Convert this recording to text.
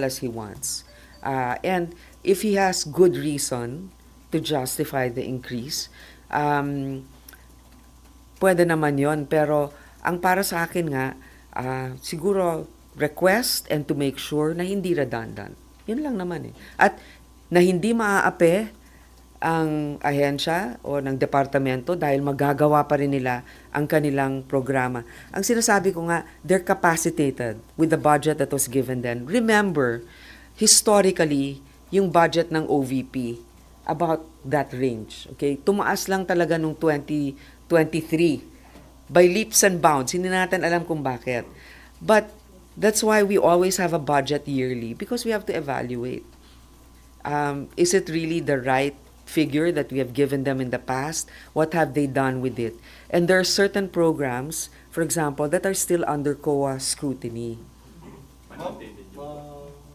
as he wants. And if he has good reason to justify the increase, pwede naman yon. Pero ang para sa akin nga, siguro request and to make sure na hindi redundant. Yun lang naman eh. At na hindi maaape ang ahensya o ng departamento dahil magagawa pa rin nila ang kanilang programa. Ang sinasabi ko nga, they're capacitated with the budget that was given then. Remember, historically, yung budget ng OVP, about that range. Okay? Tumaas lang talaga nung 2023 by leaps and bounds. Hindi natin alam kung bakit. But that's why we always have a budget yearly because we have to evaluate. Is it really the right figure that we have given them in the past? What have they done with it? And there are certain programs, for example, that are still under COA scrutiny. Ma'am,